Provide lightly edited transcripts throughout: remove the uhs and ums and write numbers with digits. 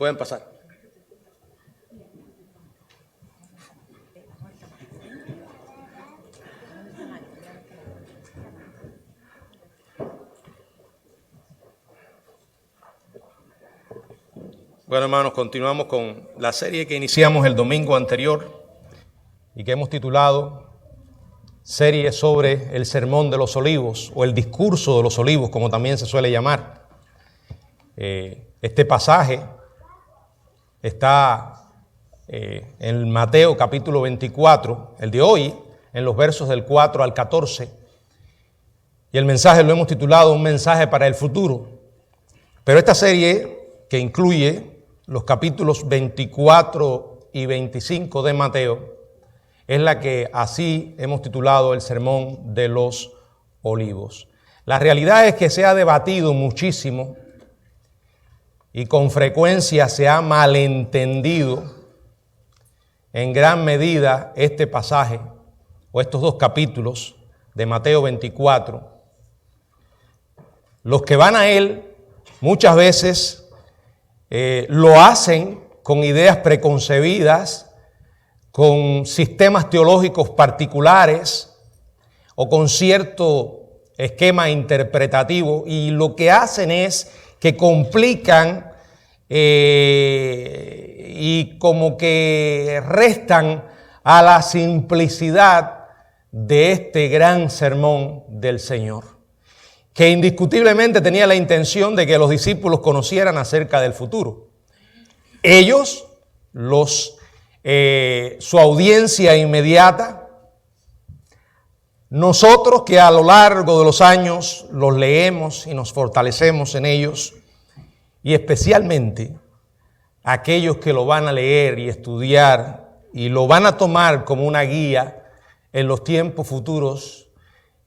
Pueden pasar. Bueno, hermanos, continuamos con la serie que iniciamos el domingo anterior y que hemos titulado serie sobre el Sermón de los Olivos o el Discurso de los Olivos, como también se suele llamar. Este pasaje está en Mateo capítulo 24, el de hoy, en los versos del 4 al 14. Y el mensaje lo hemos titulado Un mensaje para el futuro. Pero esta serie, que incluye los capítulos 24 y 25 de Mateo, es la que así hemos titulado el Sermón de los Olivos. La realidad es que se ha debatido muchísimo y con frecuencia se ha malentendido en gran medida este pasaje o estos dos capítulos de Mateo 24. Los que van a él muchas veces lo hacen con ideas preconcebidas, con sistemas teológicos particulares o con cierto esquema interpretativo, y lo que hacen es que complican y como que restan a la simplicidad de este gran sermón del Señor, que indiscutiblemente tenía la intención de que los discípulos conocieran acerca del futuro. Ellos, su audiencia inmediata, nosotros que a lo largo de los años los leemos y nos fortalecemos en ellos, y especialmente aquellos que lo van a leer y estudiar y lo van a tomar como una guía en los tiempos futuros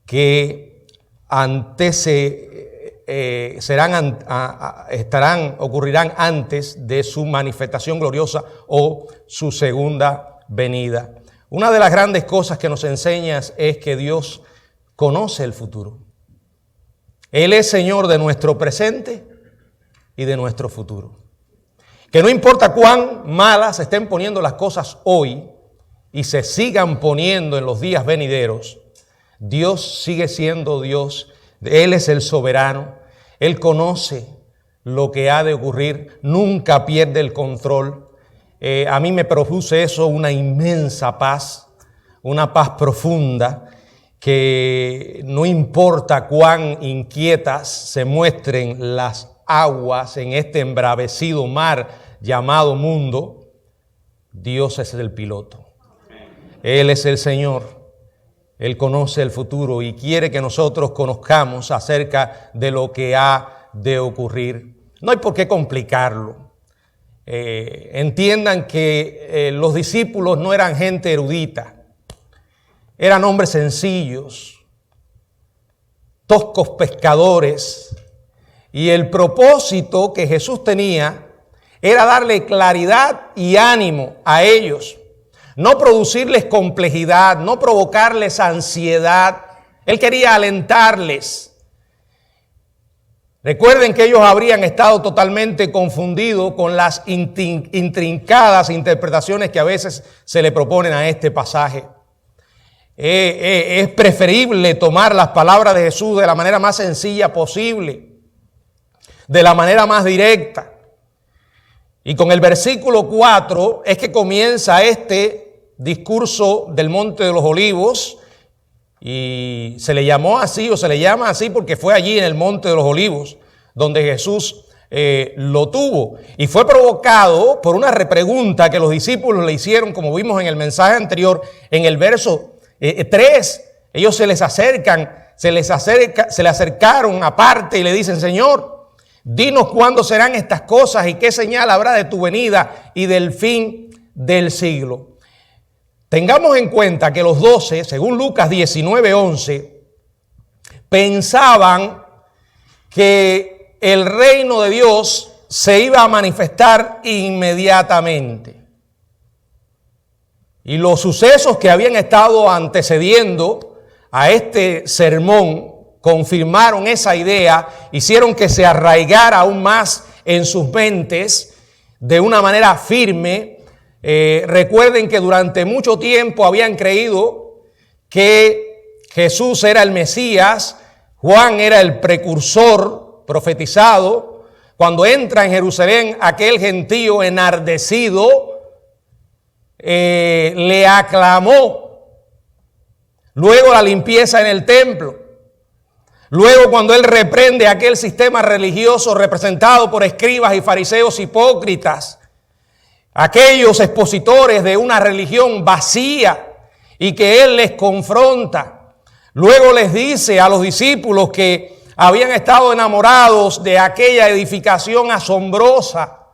que ocurrirán antes de su manifestación gloriosa o su segunda venida. Una de las grandes cosas que nos enseña es que Dios conoce el futuro. Él es Señor de nuestro presente y de nuestro futuro. Que no importa cuán malas se estén poniendo las cosas hoy y se sigan poniendo en los días venideros, Dios sigue siendo Dios. Él es el soberano. Él conoce lo que ha de ocurrir. Nunca pierde el control. A mí me produce eso una inmensa paz, una paz profunda, que no importa cuán inquietas se muestren las aguas en este embravecido mar llamado mundo, Dios es el piloto. Él es el Señor. Él conoce el futuro y quiere que nosotros conozcamos acerca de lo que ha de ocurrir. No hay por qué complicarlo. Entiendan que los discípulos no eran gente erudita. Eran hombres sencillos, toscos pescadores. Y el propósito que Jesús tenía era darle claridad y ánimo a ellos. No producirles complejidad, no provocarles ansiedad. Él quería alentarles. Recuerden que ellos habrían estado totalmente confundidos con las intrincadas interpretaciones que a veces se le proponen a este pasaje. Es preferible tomar las palabras de Jesús de la manera más sencilla posible, de la manera más directa. Y con el versículo 4 es que comienza este discurso del Monte de los Olivos, y se le llamó así o se le llama así porque fue allí en el Monte de los Olivos donde Jesús lo tuvo, y fue provocado por una repregunta que los discípulos le hicieron, como vimos en el mensaje anterior, en el verso 3. Ellos se le acercaron aparte y le dicen: Señor, dinos cuándo serán estas cosas y qué señal habrá de tu venida y del fin del siglo. Tengamos en cuenta que los 12, según Lucas 19:11, pensaban que el reino de Dios se iba a manifestar inmediatamente. Y los sucesos que habían estado antecediendo a este sermón confirmaron esa idea, hicieron que se arraigara aún más en sus mentes, de una manera firme. Recuerden que durante mucho tiempo habían creído que Jesús era el Mesías, Juan era el precursor profetizado. Cuando entra en Jerusalén aquel gentío enardecido, le aclamó. Luego la limpieza en el templo. Luego cuando él reprende aquel sistema religioso representado por escribas y fariseos hipócritas, aquellos expositores de una religión vacía, y que él les confronta. Luego les dice a los discípulos que habían estado enamorados de aquella edificación asombrosa.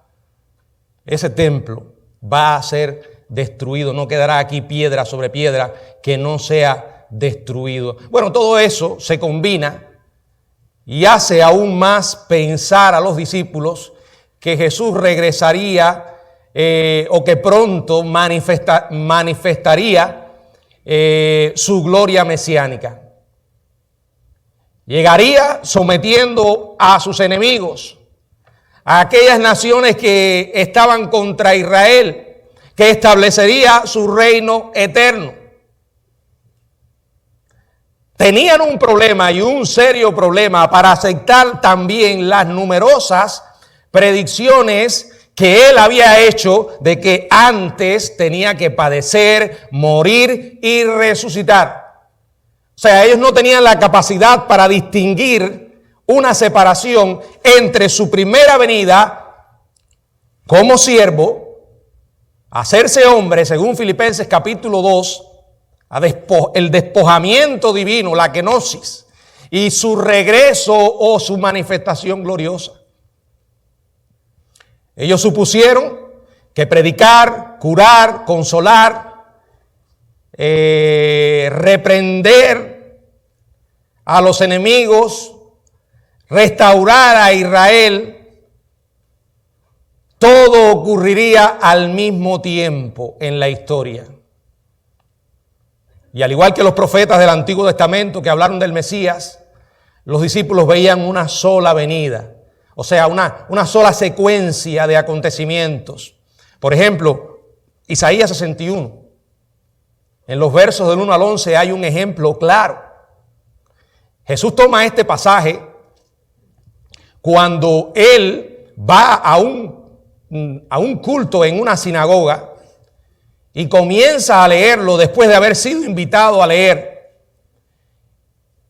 Ese templo va a ser destruido, no quedará aquí piedra sobre piedra que no sea destruido. Bueno, todo eso se combina y hace aún más pensar a los discípulos que Jesús regresaría o que pronto manifestaría su gloria mesiánica. Llegaría sometiendo a sus enemigos, a aquellas naciones que estaban contra Israel, que establecería su reino eterno. Tenían un problema, y un serio problema, para aceptar también las numerosas predicciones que él había hecho de que antes tenía que padecer, morir y resucitar. O sea, ellos no tenían la capacidad para distinguir una separación entre su primera venida como siervo, hacerse hombre, según Filipenses capítulo 2, el despojamiento divino, la kenosis, y su regreso o su manifestación gloriosa. Ellos supusieron que predicar, curar, consolar, reprender a los enemigos, restaurar a Israel, todo ocurriría al mismo tiempo en la historia. Y al igual que los profetas del Antiguo Testamento que hablaron del Mesías, los discípulos veían una sola venida. O sea, una sola secuencia de acontecimientos. Por ejemplo, Isaías 61. En los versos del 1 al 11 hay un ejemplo claro. Jesús toma este pasaje cuando él va a un culto en una sinagoga y comienza a leerlo después de haber sido invitado a leer.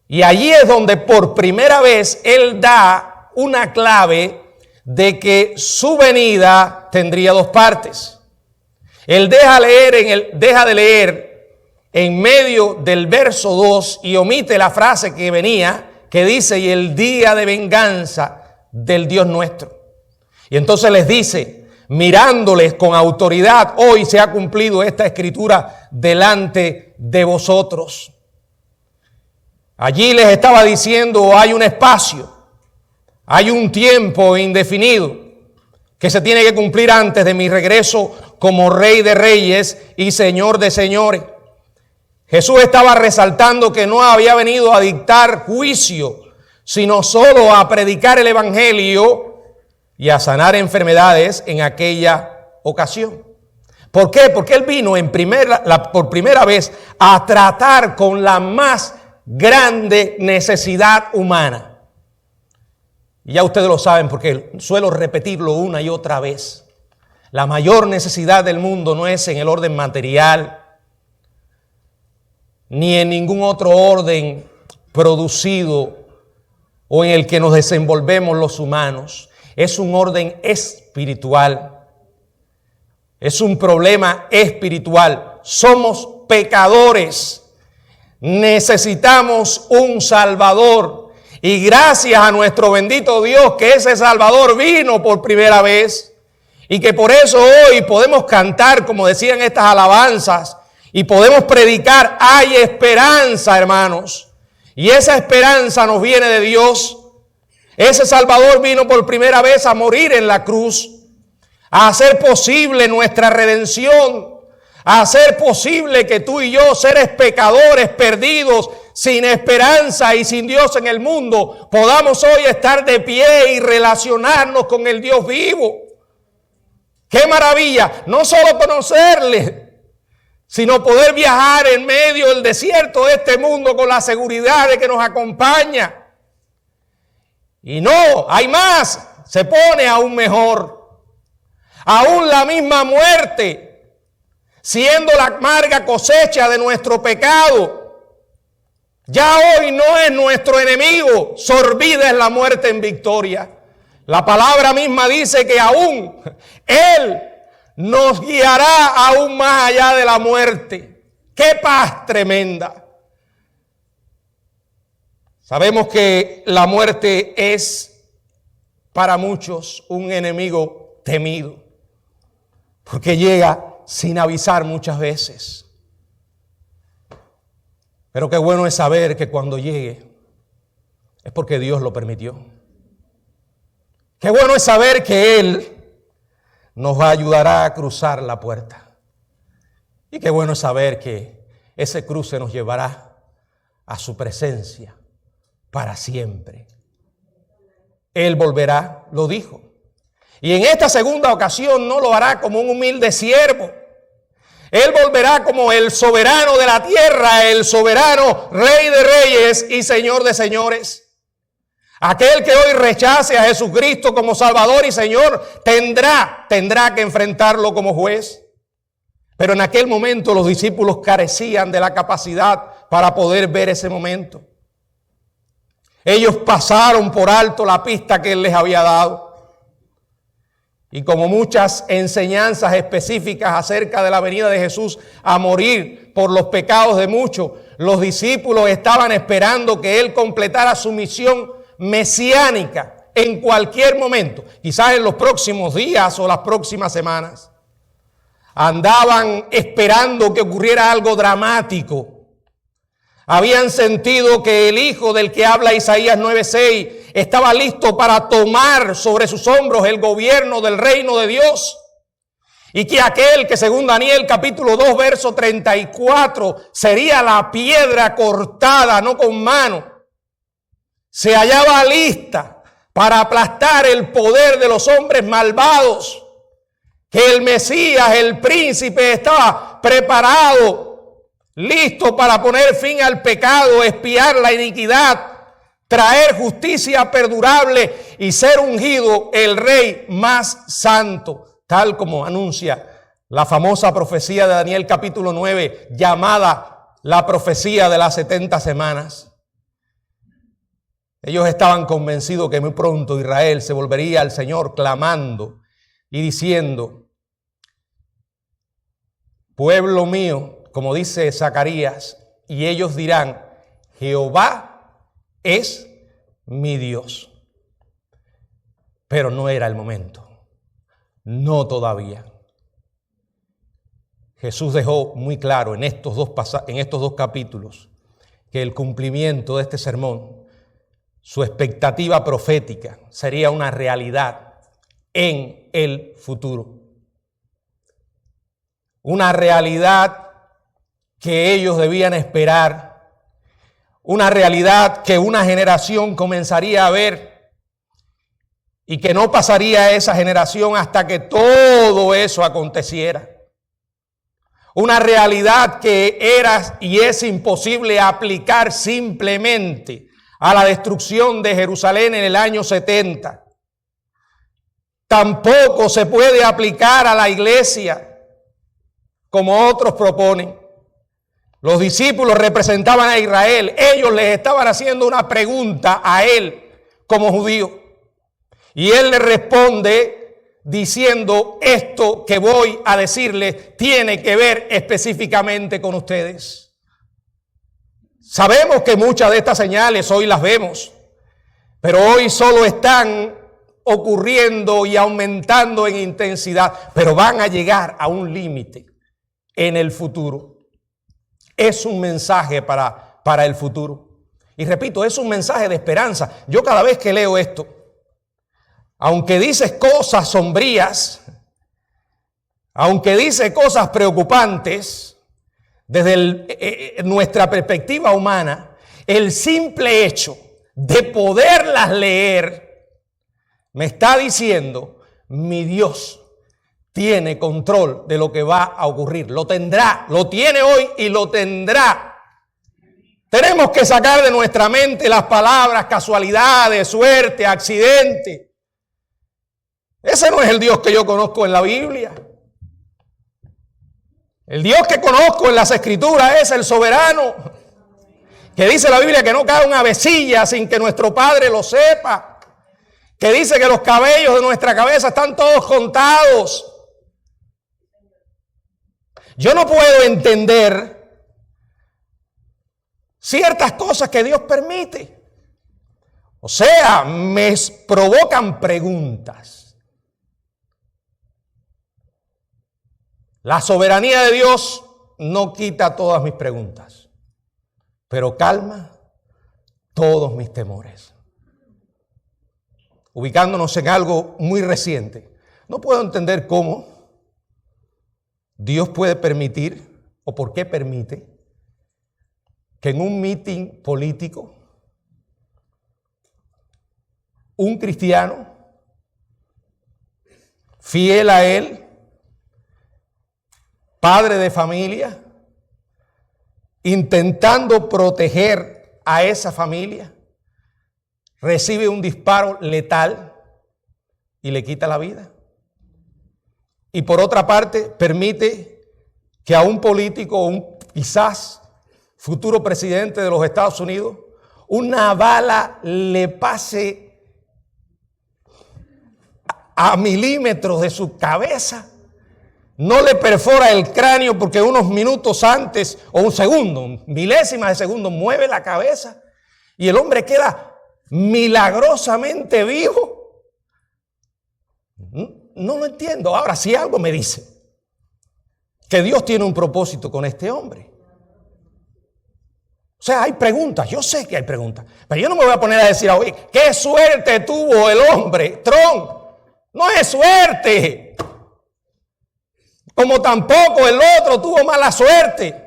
Y allí es donde por primera vez él da una clave de que su venida tendría dos partes. Él deja de leer en medio del verso 2 y omite la frase que venía, que dice: y el día de venganza del Dios nuestro. Y entonces les dice, mirándoles con autoridad: hoy se ha cumplido esta escritura delante de vosotros. Allí les estaba diciendo: hay un espacio, hay un tiempo indefinido que se tiene que cumplir antes de mi regreso como Rey de Reyes y Señor de Señores. Jesús estaba resaltando que no había venido a dictar juicio, sino solo a predicar el Evangelio y a sanar enfermedades en aquella ocasión. ¿Por qué? Porque Él vino por primera vez a tratar con la más grande necesidad humana. Y ya ustedes lo saben porque suelo repetirlo una y otra vez. La mayor necesidad del mundo no es en el orden material, ni en ningún otro orden producido o en el que nos desenvolvemos los humanos. Es un orden espiritual. Es un problema espiritual. Somos pecadores. Necesitamos un Salvador. Y gracias a nuestro bendito Dios que ese Salvador vino por primera vez. Y que por eso hoy podemos cantar, como decían estas alabanzas, y podemos predicar: hay esperanza, hermanos. Y esa esperanza nos viene de Dios. Ese Salvador vino por primera vez a morir en la cruz, a hacer posible nuestra redención, a hacer posible que tú y yo, seres pecadores, perdidos, sin esperanza y sin Dios en el mundo, podamos hoy estar de pie y relacionarnos con el Dios vivo. Qué maravilla, no solo conocerle, sino poder viajar en medio del desierto de este mundo con la seguridad de que nos acompaña. Y no, hay más, se pone aún mejor. Aún la misma muerte, siendo la amarga cosecha de nuestro pecado, ya hoy no es nuestro enemigo, sorbida es la muerte en victoria. La palabra misma dice que aún Él nos guiará aún más allá de la muerte. ¡Qué paz tremenda! Sabemos que la muerte es para muchos un enemigo temido, porque llega sin avisar muchas veces. Pero qué bueno es saber que cuando llegue es porque Dios lo permitió. Qué bueno es saber que Él nos ayudará a cruzar la puerta. Y qué bueno es saber que ese cruce nos llevará a su presencia para siempre. Él volverá, lo dijo. Y en esta segunda ocasión no lo hará como un humilde siervo. Él volverá como el soberano de la tierra, el soberano Rey de reyes y Señor de señores. Aquel que hoy rechace a Jesucristo como Salvador y Señor tendrá que enfrentarlo como juez. Pero en aquel momento los discípulos carecían de la capacidad para poder ver ese momento. Ellos pasaron por alto la pista que Él les había dado. Y como muchas enseñanzas específicas acerca de la venida de Jesús a morir por los pecados de muchos, los discípulos estaban esperando que Él completara su misión mesiánica en cualquier momento, quizás en los próximos días o las próximas semanas. Andaban esperando que ocurriera algo dramático. Habían sentido que el Hijo del que habla Isaías 9:6 estaba listo para tomar sobre sus hombros el gobierno del reino de Dios. Y que aquel que según Daniel capítulo 2 verso 34 sería la piedra cortada, no con mano, se hallaba lista para aplastar el poder de los hombres malvados. Que el Mesías, el príncipe, estaba preparado, listo para poner fin al pecado, expiar la iniquidad, traer justicia perdurable y ser ungido el Rey más santo, tal como anuncia la famosa profecía de Daniel capítulo 9, llamada la profecía de las 70 semanas. Ellos estaban convencidos que muy pronto Israel se volvería al Señor clamando y diciendo: pueblo mío, como dice Zacarías, y ellos dirán: Jehová es mi Dios. Pero no era el momento, no todavía. Jesús dejó muy claro en estos dos capítulos que el cumplimiento de este sermón, su expectativa profética, sería una realidad en el futuro. Una realidad que ellos debían esperar, una realidad que una generación comenzaría a ver y que no pasaría esa generación hasta que todo eso aconteciera. Una realidad que era y es imposible aplicar simplemente a la destrucción de Jerusalén en el año 70. Tampoco se puede aplicar a la iglesia como otros proponen. Los discípulos representaban a Israel. Ellos les estaban haciendo una pregunta a él como judío. Y él les responde diciendo: esto que voy a decirles tiene que ver específicamente con ustedes. Sabemos que muchas de estas señales hoy las vemos, pero hoy solo están ocurriendo y aumentando en intensidad, pero van a llegar a un límite en el futuro. Es un mensaje para el futuro. Y repito, es un mensaje de esperanza. Yo cada vez que leo esto, aunque dice cosas sombrías, aunque dice cosas preocupantes, desde nuestra perspectiva humana, el simple hecho de poderlas leer me está diciendo: mi Dios tiene control de lo que va a ocurrir. Lo tendrá, lo tiene hoy y lo tendrá. Tenemos que sacar de nuestra mente las palabras casualidades, suerte, accidente. Ese no es el Dios que yo conozco en la Biblia. El Dios que conozco en las Escrituras es el soberano, que dice la Biblia que no cae una avecilla sin que nuestro Padre lo sepa, que dice que los cabellos de nuestra cabeza están todos contados. Yo no puedo entender ciertas cosas que Dios permite. O sea, me provocan preguntas. La soberanía de Dios no quita todas mis preguntas, pero calma todos mis temores. Ubicándonos en algo muy reciente, no puedo entender cómo Dios puede permitir, o por qué permite, que en un meeting político, un cristiano, fiel a Él, padre de familia, intentando proteger a esa familia, recibe un disparo letal y le quita la vida. Y por otra parte, permite que a un político, quizás futuro presidente de los Estados Unidos, una bala le pase a milímetros de su cabeza, no le perfora el cráneo porque unos minutos antes, o un segundo, milésimas de segundo, mueve la cabeza y el hombre queda milagrosamente vivo. No lo entiendo. Ahora, si algo me dice que Dios tiene un propósito con este hombre. O sea, hay preguntas, yo sé que hay preguntas, pero yo no me voy a poner a decir, oye, qué suerte tuvo el hombre, Trump. No es suerte. Como tampoco el otro tuvo mala suerte.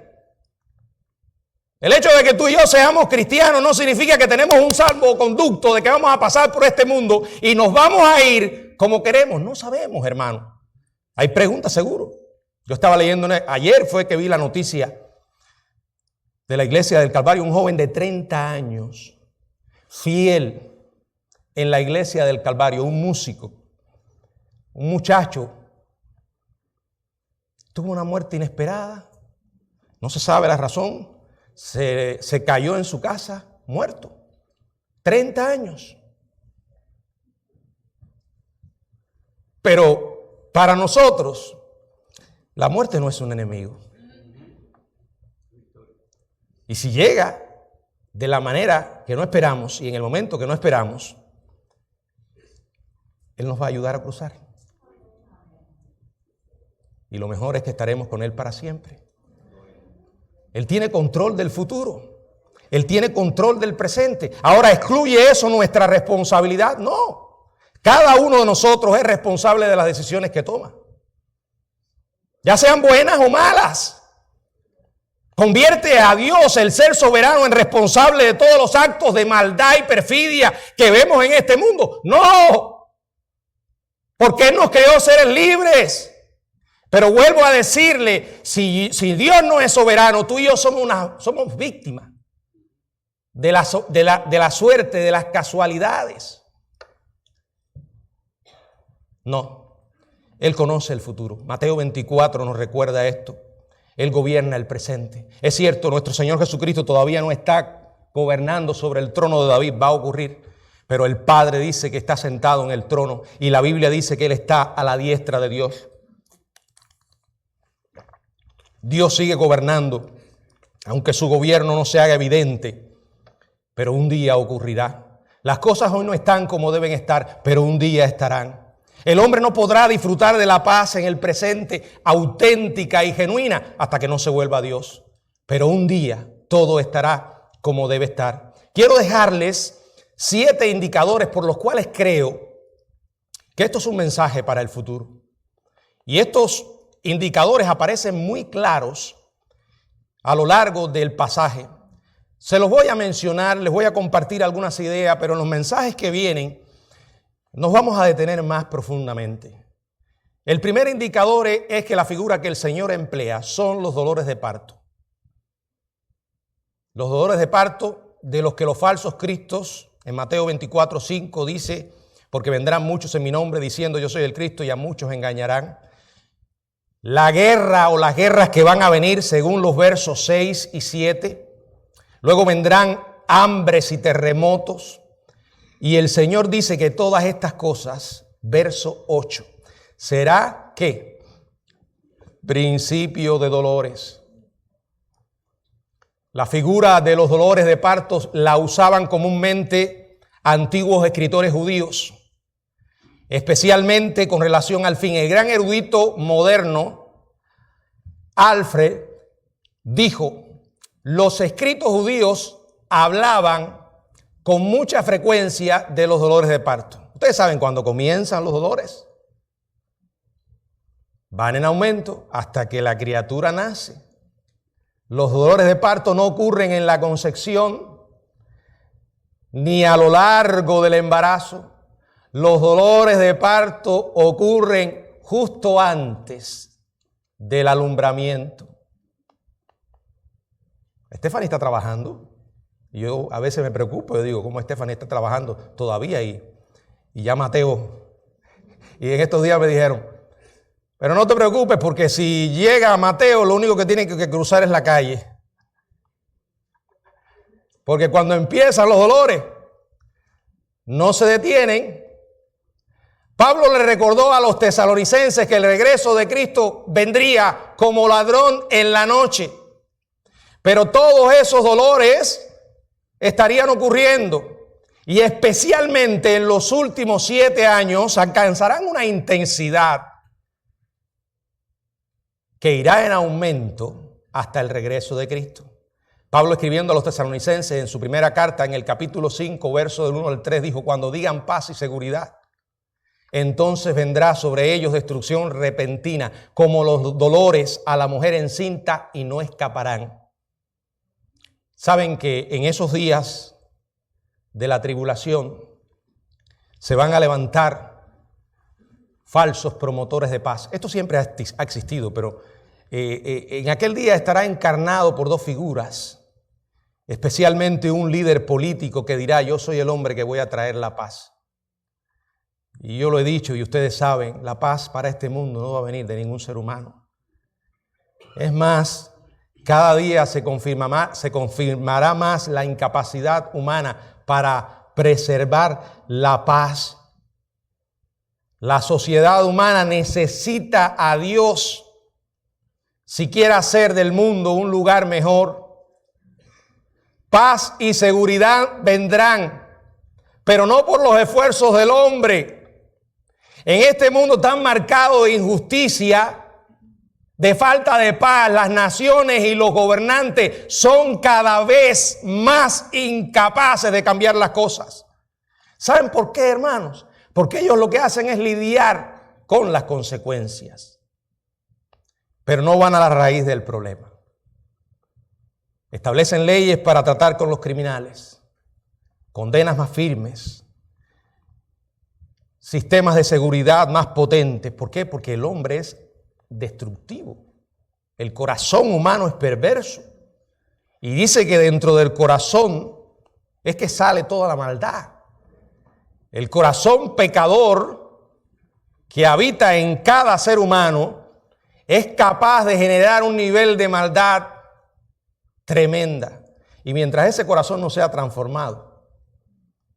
El hecho de que tú y yo seamos cristianos no significa que tenemos un salvoconducto de que vamos a pasar por este mundo y nos vamos a ir como queremos. No sabemos, hermano. Hay preguntas seguro. Yo estaba leyendo, ayer fue que vi la noticia de la iglesia del Calvario, un joven de 30 años, fiel en la iglesia del Calvario, un músico, un muchacho, tuvo una muerte inesperada, no se sabe la razón, se cayó en su casa muerto, 30 años. Pero para nosotros, la muerte no es un enemigo. Y si llega de la manera que no esperamos y en el momento que no esperamos, Él nos va a ayudar a cruzar. Y lo mejor es que estaremos con Él para siempre. Él tiene control del futuro. Él tiene control del presente. Ahora, ¿excluye eso nuestra responsabilidad? No. Cada uno de nosotros es responsable de las decisiones que toma. Ya sean buenas o malas. ¿Convierte a Dios, el ser soberano, en responsable de todos los actos de maldad y perfidia que vemos en este mundo? No. Porque Él nos creó seres libres. Pero vuelvo a decirle, si Dios no es soberano, tú y yo somos víctimas de la suerte, de las casualidades. No, Él conoce el futuro. Mateo 24 nos recuerda esto. Él gobierna el presente. Es cierto, nuestro Señor Jesucristo todavía no está gobernando sobre el trono de David, va a ocurrir. Pero el Padre dice que está sentado en el trono y la Biblia dice que Él está a la diestra de Dios. Dios sigue gobernando, aunque su gobierno no se haga evidente, pero un día ocurrirá. Las cosas hoy no están como deben estar, pero un día estarán. El hombre no podrá disfrutar de la paz en el presente auténtica y genuina hasta que no se vuelva a Dios. Pero un día todo estará como debe estar. Quiero dejarles 7 indicadores por los cuales creo que esto es un mensaje para el futuro. Y estos indicadores aparecen muy claros a lo largo del pasaje. Se los voy a mencionar, les voy a compartir algunas ideas, pero en los mensajes que vienen nos vamos a detener más profundamente. El primer indicador es que la figura que el Señor emplea son los dolores de parto. Los dolores de parto de los que los falsos cristos, en Mateo 24:5 dice, porque vendrán muchos en mi nombre diciendo yo soy el Cristo y a muchos engañarán. La guerra o las guerras que van a venir según los versos 6 y 7. Luego vendrán hambres y terremotos. Y el Señor dice que todas estas cosas, verso 8, será ¿qué? Principio de dolores. La figura de los dolores de partos la usaban comúnmente antiguos escritores judíos, especialmente con relación al fin. El gran erudito moderno, Alfred, dijo, los escritos judíos hablaban con mucha frecuencia de los dolores de parto. Ustedes saben cuándo comienzan los dolores. Van en aumento hasta que la criatura nace. Los dolores de parto no ocurren en la concepción ni a lo largo del embarazo. Los dolores de parto ocurren justo antes del alumbramiento. Stephanie está trabajando. Yo a veces me preocupo, yo digo, ¿cómo Stephanie está trabajando todavía? Y ya Mateo. Y en estos días me dijeron, pero no te preocupes porque si llega Mateo, lo único que tiene que cruzar es la calle. Porque cuando empiezan los dolores, no se detienen. Pablo le recordó a los tesalonicenses que el regreso de Cristo vendría como ladrón en la noche. Pero todos esos dolores estarían ocurriendo y especialmente en los últimos 7 años alcanzarán una intensidad que irá en aumento hasta el regreso de Cristo. Pablo, escribiendo a los tesalonicenses en su primera carta, en el capítulo 5, verso del 1 al 3, dijo, cuando digan paz y seguridad, entonces vendrá sobre ellos destrucción repentina, como los dolores a la mujer encinta, y no escaparán. Saben que en esos días de la tribulación se van a levantar falsos promotores de paz. Esto siempre ha existido, pero en aquel día estará encarnado por 2 figuras, especialmente un líder político que dirá, yo soy el hombre que voy a traer la paz. Y yo lo he dicho y ustedes saben, la paz para este mundo no va a venir de ningún ser humano. Es más, cada día se confirmará más la incapacidad humana para preservar la paz. La sociedad humana necesita a Dios si quiere hacer del mundo un lugar mejor. Paz y seguridad vendrán, pero no por los esfuerzos del hombre. En este mundo tan marcado de injusticia, de falta de paz, las naciones y los gobernantes son cada vez más incapaces de cambiar las cosas. ¿Saben por qué, hermanos? Porque ellos lo que hacen es lidiar con las consecuencias, pero no van a la raíz del problema. Establecen leyes para tratar con los criminales, condenas más firmes, sistemas de seguridad más potentes. ¿Por qué? Porque el hombre es destructivo. El corazón humano es perverso. Y dice que dentro del corazón es que sale toda la maldad. El corazón pecador que habita en cada ser humano es capaz de generar un nivel de maldad tremenda. Y mientras ese corazón no sea transformado,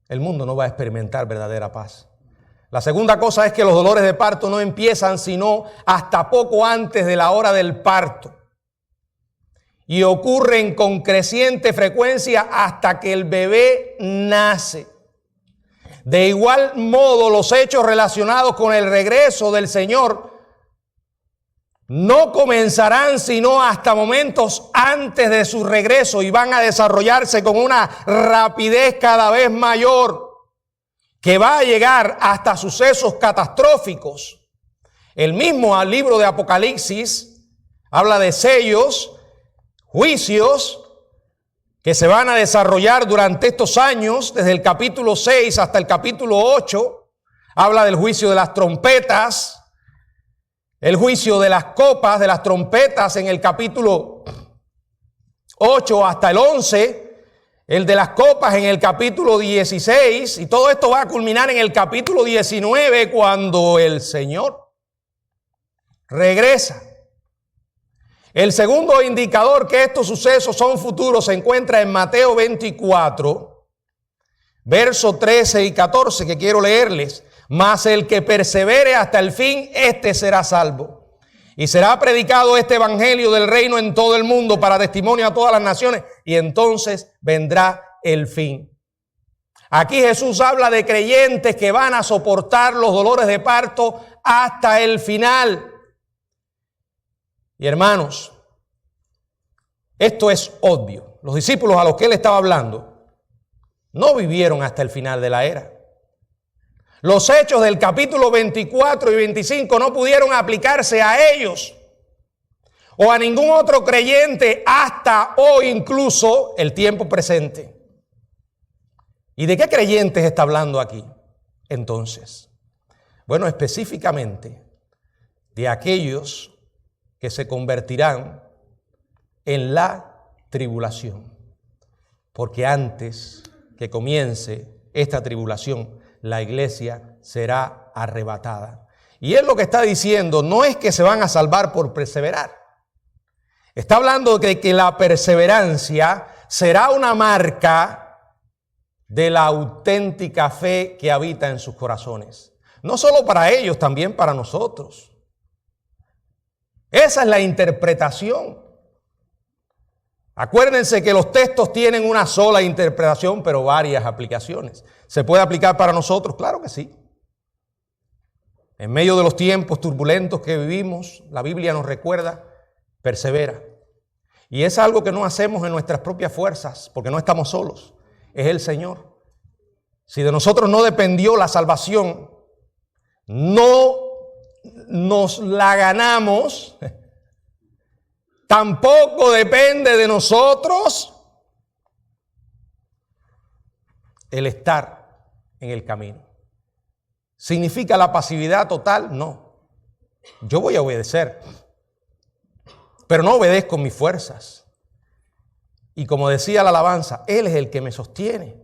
el mundo no va a experimentar verdadera paz. La segunda cosa es que los dolores de parto no empiezan sino hasta poco antes de la hora del parto. Y ocurren con creciente frecuencia hasta que el bebé nace. De igual modo, los hechos relacionados con el regreso del Señor no comenzarán sino hasta momentos antes de su regreso y van a desarrollarse con una rapidez cada vez mayor, que va a llegar hasta sucesos catastróficos. El mismo libro de Apocalipsis habla de sellos, juicios que se van a desarrollar durante estos años, desde el capítulo 6 hasta el capítulo 8. Habla del juicio de las trompetas, El juicio de las copas, de las trompetas en el capítulo 8 hasta el 11, el de las copas en el capítulo 16, y todo esto va a culminar en el capítulo 19 cuando el Señor regresa. El segundo indicador que estos sucesos son futuros se encuentra en Mateo 24, versos 13 y 14, que quiero leerles. Mas el que persevere hasta el fin, éste será salvo. Y será predicado este evangelio del reino en todo el mundo para testimonio a todas las naciones, y entonces vendrá el fin. Aquí Jesús habla de creyentes que van a soportar los dolores de parto hasta el final. Y hermanos, esto es obvio. Los discípulos a los que él estaba hablando no vivieron hasta el final de la era. Los hechos del capítulo 24 y 25 no pudieron aplicarse a ellos o a ningún otro creyente hasta hoy, incluso el tiempo presente. ¿Y de qué creyentes está hablando aquí entonces? Bueno, específicamente de aquellos que se convertirán en la tribulación. Porque antes que comience esta tribulación, la iglesia será arrebatada. Y él lo que está diciendo no es que se van a salvar por perseverar. Está hablando de que la perseverancia será una marca de la auténtica fe que habita en sus corazones. No solo para ellos, también para nosotros. Esa es la interpretación. Acuérdense que los textos tienen una sola interpretación, pero varias aplicaciones. ¿Se puede aplicar para nosotros? Claro que sí. En medio de los tiempos turbulentos que vivimos, la Biblia nos recuerda, persevera. Y es algo que no hacemos en nuestras propias fuerzas, porque no estamos solos. Es el Señor. Si de nosotros no dependió la salvación, no nos la ganamos. Tampoco depende de nosotros el estar en el camino. ¿Significa la pasividad total? No. Yo voy a obedecer, pero no obedezco mis fuerzas. Y como decía la alabanza, Él es el que me sostiene.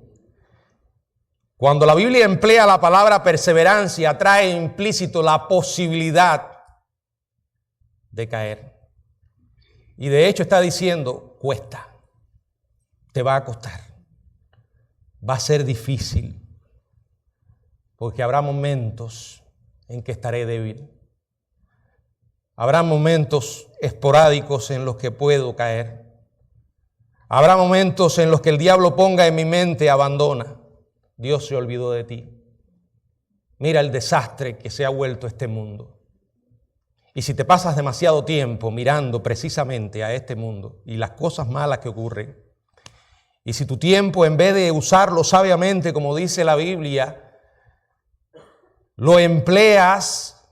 Cuando la Biblia emplea la palabra perseverancia, trae implícito la posibilidad de caer. Y de hecho está diciendo, cuesta, te va a costar, va a ser difícil, porque habrá momentos en que estaré débil. Habrá momentos esporádicos en los que puedo caer. Habrá momentos en los que el diablo ponga en mi mente, abandona, Dios se olvidó de ti. Mira el desastre que se ha vuelto este mundo. Y si te pasas demasiado tiempo mirando precisamente a este mundo y las cosas malas que ocurren, y si tu tiempo, en vez de usarlo sabiamente, como dice la Biblia, lo empleas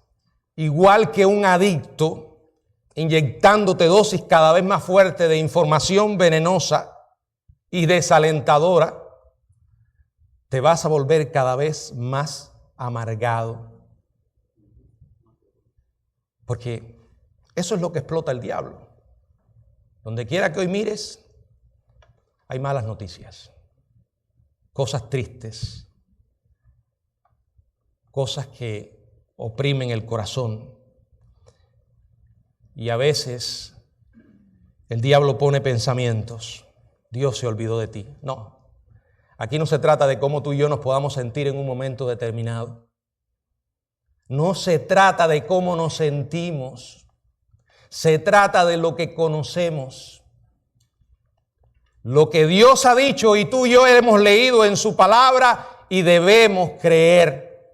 igual que un adicto, inyectándote dosis cada vez más fuertes de información venenosa y desalentadora, te vas a volver cada vez más amargado. Porque eso es lo que explota el diablo. Donde quiera que hoy mires, hay malas noticias, cosas tristes, cosas que oprimen el corazón. Y a veces el diablo pone pensamientos, Dios se olvidó de ti. No, aquí no se trata de cómo tú y yo nos podamos sentir en un momento determinado. No se trata de cómo nos sentimos, se trata de lo que conocemos. Lo que Dios ha dicho y tú y yo hemos leído en su palabra y debemos creer.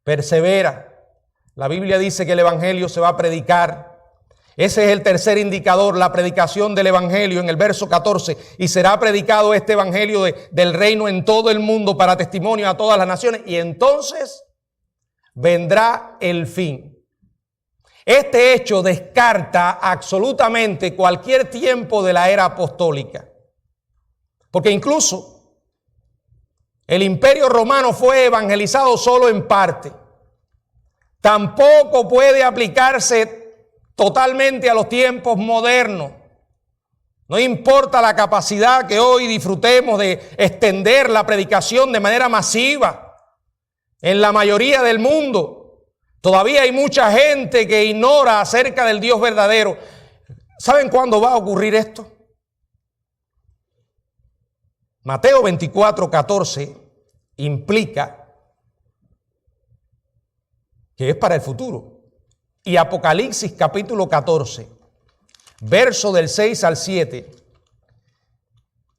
Persevera. La Biblia dice que el evangelio se va a predicar. Ese es el tercer indicador, la predicación del evangelio en el verso 14. Y será predicado este evangelio del reino en todo el mundo para testimonio a todas las naciones. Y entonces vendrá el fin. Este hecho descarta absolutamente cualquier tiempo de la era apostólica. Porque incluso el imperio romano fue evangelizado solo en parte. tampoco puede aplicarse totalmente a los tiempos modernos. No importa la capacidad que hoy disfrutemos de extender la predicación de manera masiva en la mayoría del mundo, todavía hay mucha gente que ignora acerca del Dios verdadero. ¿Saben cuándo va a ocurrir esto? Mateo 24:14 implica que es para el futuro. Y Apocalipsis capítulo 14, verso del 6 al 7,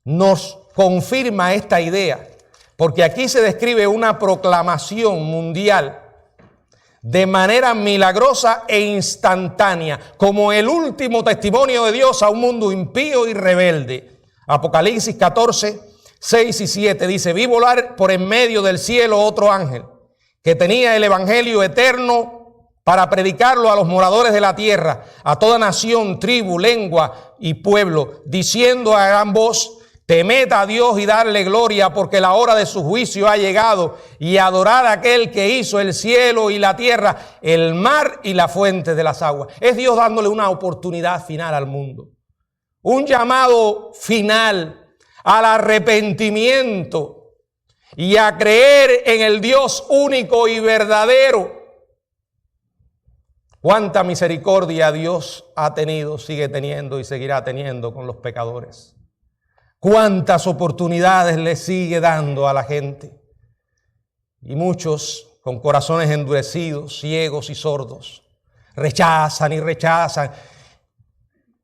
nos confirma esta idea, porque aquí se describe una proclamación mundial de manera milagrosa e instantánea, como el último testimonio de Dios a un mundo impío y rebelde. Apocalipsis 14, 6 y 7 dice: vi volar por en medio del cielo otro ángel, que tenía el evangelio eterno para predicarlo a los moradores de la tierra, a toda nación, tribu, lengua y pueblo, diciendo a gran voz: temed a Dios y darle gloria, porque la hora de su juicio ha llegado, y adorad a aquel que hizo el cielo y la tierra, el mar y la fuente de las aguas. Es Dios dándole una oportunidad final al mundo, un llamado final al arrepentimiento y a creer en el Dios único y verdadero. Cuánta misericordia Dios ha tenido, sigue teniendo y seguirá teniendo con los pecadores. Cuántas oportunidades le sigue dando a la gente. Y muchos con corazones endurecidos, ciegos y sordos, rechazan y rechazan.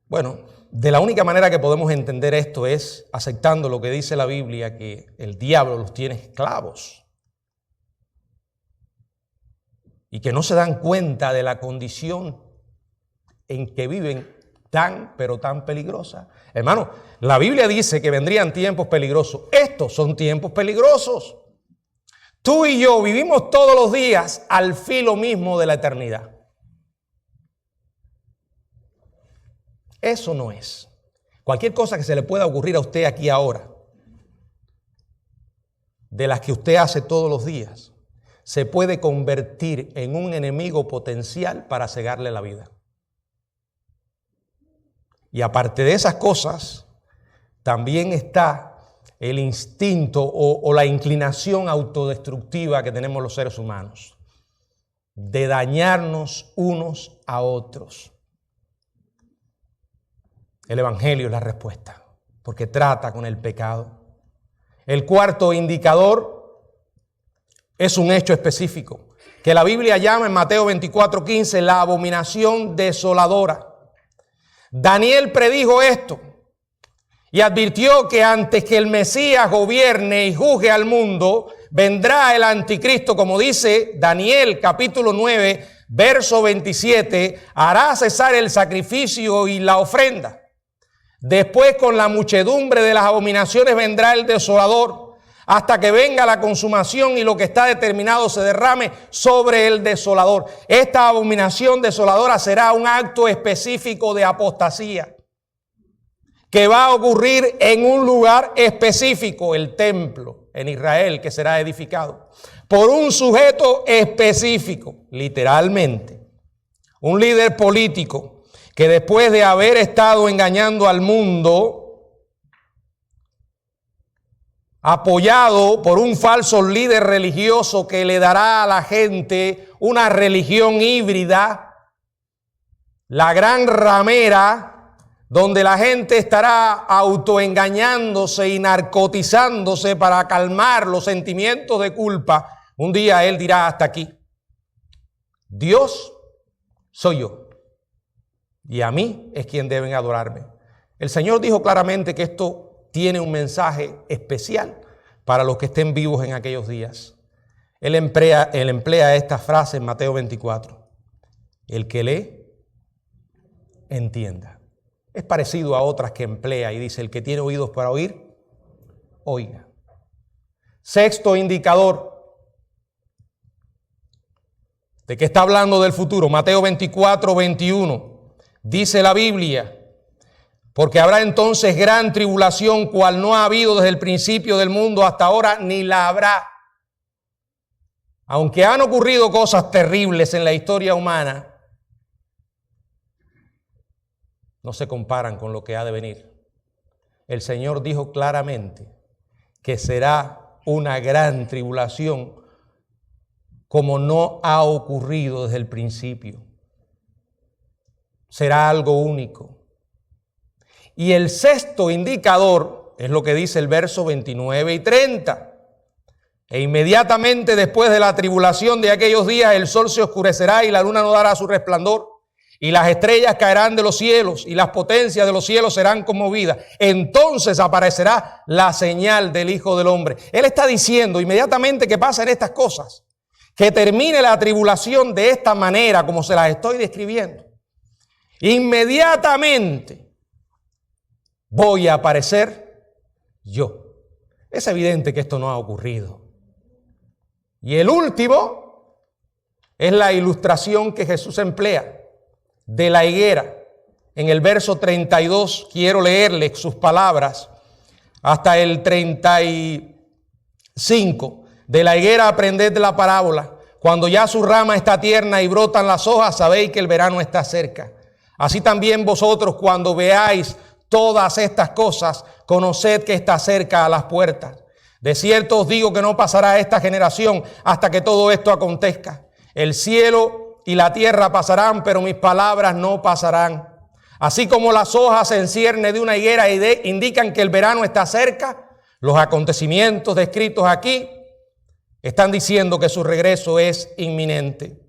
Bueno, de la única manera que podemos entender esto es aceptando lo que dice la Biblia, que el diablo los tiene esclavos y que no se dan cuenta de la condición en que viven pero tan peligrosa. Hermano, la Biblia dice que vendrían tiempos peligrosos. Estos son tiempos peligrosos. Tú y yo vivimos todos los días al filo mismo de la eternidad. Eso no es. Cualquier cosa que se le pueda ocurrir a usted aquí ahora, de las que usted hace todos los días, se puede convertir en un enemigo potencial para cegarle la vida. Y aparte de esas cosas, también está el instinto o la inclinación autodestructiva que tenemos los seres humanos, de dañarnos unos a otros. El Evangelio es la respuesta, porque trata con el pecado. El cuarto indicador es un hecho específico, que la Biblia llama en Mateo 24:15 la abominación desoladora. Daniel predijo esto y advirtió que antes que el Mesías gobierne y juzgue al mundo, vendrá el anticristo, como dice Daniel capítulo 9, verso 27, hará cesar el sacrificio y la ofrenda. Después, con la muchedumbre de las abominaciones vendrá el desolador, hasta que venga la consumación y lo que está determinado se derrame sobre el desolador. Esta abominación desoladora será un acto específico de apostasía, que va a ocurrir en un lugar específico, el templo en Israel, que será edificado por un sujeto específico, literalmente, un líder político, que después de haber estado engañando al mundo, apoyado por un falso líder religioso que le dará a la gente una religión híbrida, la gran ramera, donde la gente estará autoengañándose y narcotizándose para calmar los sentimientos de culpa. Un día él dirá: hasta aquí. Dios soy yo, y a mí es quien deben adorarme. El Señor dijo claramente que esto tiene un mensaje especial para los que estén vivos en aquellos días. Él emplea esta frase en Mateo 24. El que lee, entienda. Es parecido a otras que emplea y dice: el que tiene oídos para oír, oiga. Sexto indicador de que está hablando del futuro, Mateo 24, 21. Dice la Biblia: porque habrá entonces gran tribulación, cual no ha habido desde el principio del mundo hasta ahora, ni la habrá. aunque han ocurrido cosas terribles en la historia humana, no se comparan con lo que ha de venir. El Señor dijo claramente que será una gran tribulación como no ha ocurrido desde el principio. Será algo único. Y el sexto indicador es lo que dice el verso 29 y 30. E inmediatamente después de la tribulación de aquellos días, el sol se oscurecerá y la luna no dará su resplandor, y las estrellas caerán de los cielos, y las potencias de los cielos serán conmovidas. Entonces aparecerá la señal del Hijo del Hombre. Él está diciendo inmediatamente que pasen estas cosas, que termine la tribulación de esta manera, como se las estoy describiendo. Inmediatamente voy a aparecer yo. Es evidente que esto no ha ocurrido. Y el último es la ilustración que Jesús emplea de la higuera. En el verso 32 quiero leerle sus palabras hasta el 35. De la higuera aprended la parábola. Cuando ya su rama está tierna y brotan las hojas, sabéis que el verano está cerca. Así también vosotros, cuando veáis todas estas cosas, conoced que está cerca a las puertas. De cierto os digo que no pasará esta generación hasta que todo esto acontezca. El cielo y la tierra pasarán, pero mis palabras no pasarán. Así como las hojas en cierne de una higuera indican que el verano está cerca, los acontecimientos descritos aquí están diciendo que su regreso es inminente.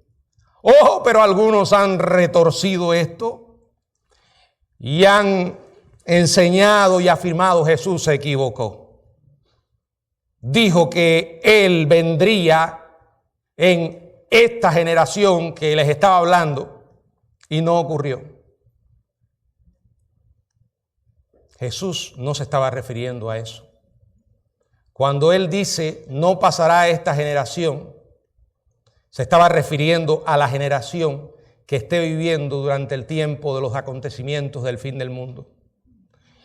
Oh, pero algunos han retorcido esto y han enseñado y afirmado Jesús se equivocó. Dijo que Él vendría en esta generación que les estaba hablando y no ocurrió. Jesús no se estaba refiriendo a eso. Cuando Él dice no pasará esta generación, se estaba refiriendo a la generación que esté viviendo durante el tiempo de los acontecimientos del fin del mundo.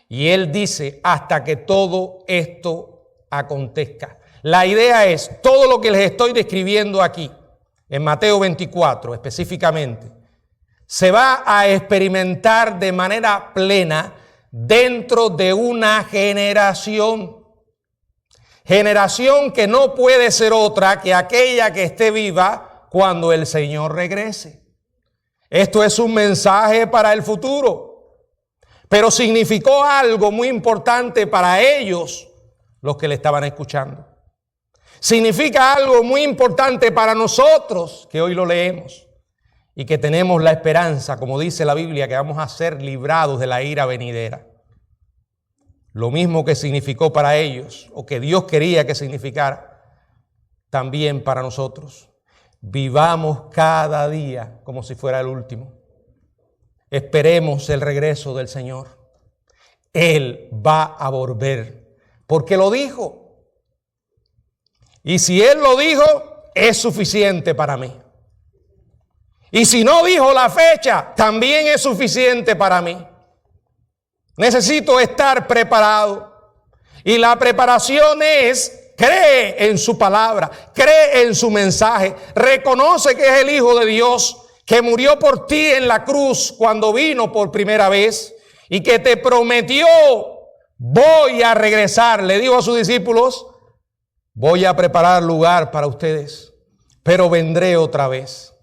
Y Él dice hasta que todo esto acontezca. La idea es todo lo que les estoy describiendo aquí, en Mateo 24 específicamente, se va a experimentar de manera plena dentro de una generación. Generación que no puede ser otra que aquella que esté viva cuando el Señor regrese. Esto es un mensaje para el futuro, pero significó algo muy importante para ellos, los que le estaban escuchando. Significa algo muy importante para nosotros que hoy lo leemos y que tenemos la esperanza, como dice la Biblia, que vamos a ser librados de la ira venidera. Lo mismo que significó para ellos, o que Dios quería que significara, también para nosotros. Vivamos cada día como si fuera el último. Esperemos el regreso del Señor. Él va a volver. Porque lo dijo. Y si Él lo dijo, es suficiente para mí. Y si no dijo la fecha, también es suficiente para mí. Necesito estar preparado. Y la preparación es, cree en su palabra, cree en su mensaje, reconoce que es el Hijo de Dios, que murió por ti en la cruz cuando vino por primera vez y que te prometió: voy a regresar. Le dijo a sus discípulos: voy a preparar lugar para ustedes, pero vendré otra vez.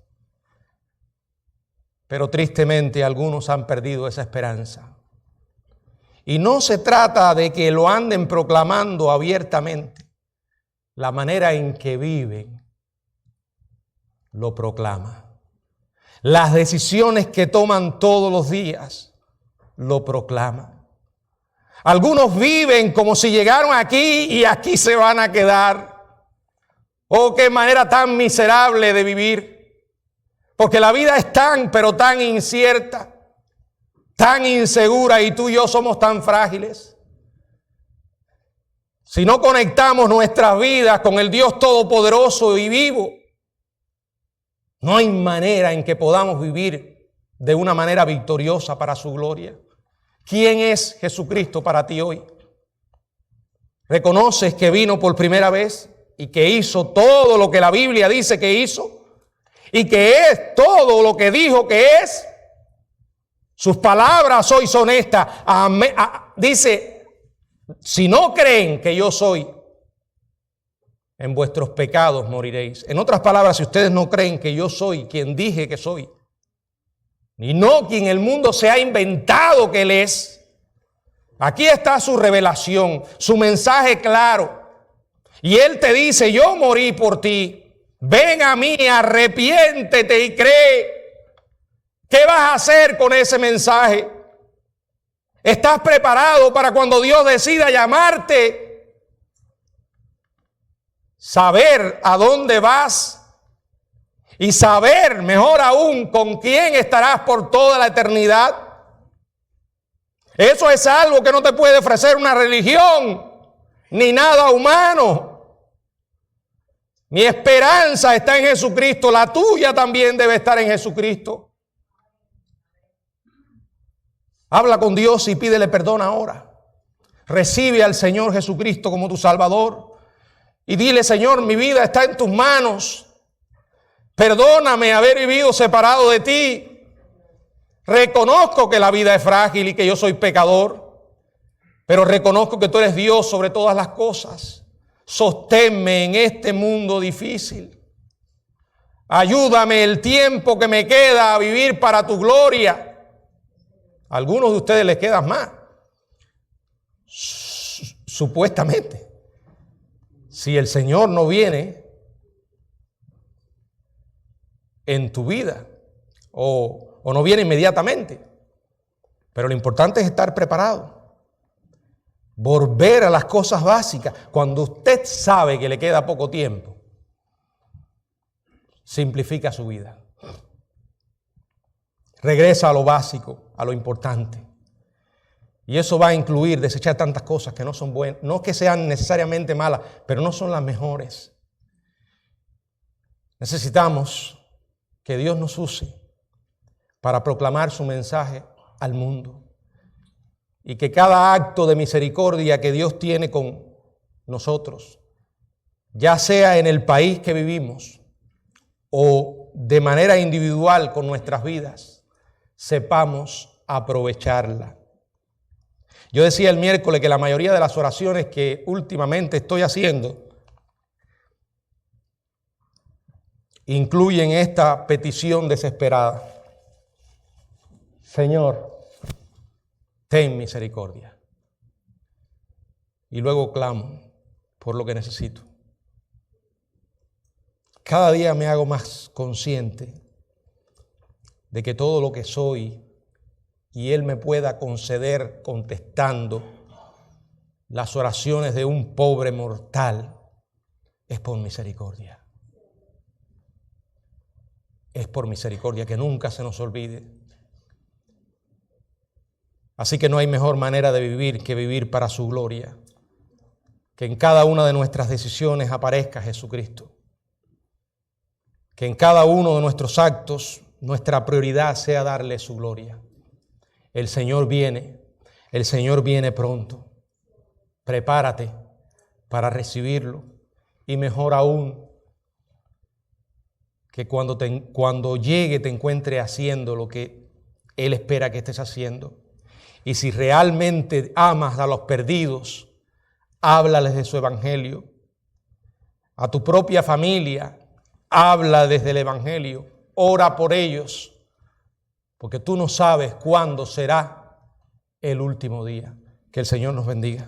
Pero tristemente algunos han perdido esa esperanza. Y no se trata de que lo anden proclamando abiertamente. La manera en que viven lo proclama. Las decisiones que toman todos los días lo proclaman. Algunos viven como si llegaron aquí y aquí se van a quedar. Oh, qué manera tan miserable de vivir. Porque la vida es tan, pero tan incierta, tan insegura, y tú y yo somos tan frágiles. Si no conectamos nuestras vidas con el Dios Todopoderoso y vivo, no hay manera en que podamos vivir de una manera victoriosa para su gloria. ¿Quién es Jesucristo para ti hoy? ¿Reconoces que vino por primera vez? y que hizo todo lo que la Biblia dice que hizo y que es todo lo que dijo que es. Sus palabras hoy son estas. Dice, si no creen que yo soy, en vuestros pecados moriréis. En otras palabras, si ustedes no creen que yo soy quien dije que soy, y no quien el mundo se ha inventado que Él es, aquí está su revelación, su mensaje claro. Y Él te dice, yo morí por ti, ven a mí, arrepiéntete y cree. ¿Qué vas a hacer con ese mensaje? ¿Estás preparado para cuando Dios decida llamarte? Saber a dónde vas y saber, mejor aún, con quién estarás por toda la eternidad. Eso es algo que no te puede ofrecer una religión ni nada humano. Mi esperanza está en Jesucristo, la tuya también debe estar en Jesucristo. Habla con Dios y pídele perdón ahora. Recibe al Señor Jesucristo como tu Salvador. Y dile, Señor, mi vida está en tus manos. Perdóname haber vivido separado de ti. Reconozco que la vida es frágil y que yo soy pecador. Pero reconozco que tú eres Dios sobre todas las cosas. Sosténme en este mundo difícil. Ayúdame el tiempo que me queda a vivir para tu gloria. A algunos de ustedes les quedan más. Supuestamente. Si el Señor no viene en tu vida o no viene inmediatamente. Pero lo importante es estar preparado. Volver a las cosas básicas. Cuando usted sabe que le queda poco tiempo, simplifica su vida. Regresa a lo básico, a lo importante. Y eso va a incluir desechar tantas cosas que no son buenas, no que sean necesariamente malas, pero no son las mejores. Necesitamos que Dios nos use para proclamar su mensaje al mundo. Y que cada acto de misericordia que Dios tiene con nosotros, ya sea en el país que vivimos o de manera individual con nuestras vidas, sepamos aprovecharla. Yo decía el miércoles que la mayoría de las oraciones que últimamente estoy haciendo incluyen esta petición desesperada. Señor, ten misericordia. Y luego clamo por lo que necesito. Cada día me hago más consciente de que todo lo que soy y Él me pueda conceder contestando las oraciones de un pobre mortal es por misericordia. Es por misericordia, que nunca se nos olvide. Así que no hay mejor manera de vivir que vivir para su gloria. Que en cada una de nuestras decisiones aparezca Jesucristo. Que en cada uno de nuestros actos nuestra prioridad sea darle su gloria. El Señor viene pronto. Prepárate para recibirlo. Y mejor aún, que cuando llegue te encuentre haciendo lo que Él espera que estés haciendo. Y si realmente amas a los perdidos, háblales de su evangelio. A tu propia familia, habla desde el evangelio. Ora por ellos. Porque tú no sabes cuándo será el último día. Que el Señor nos bendiga.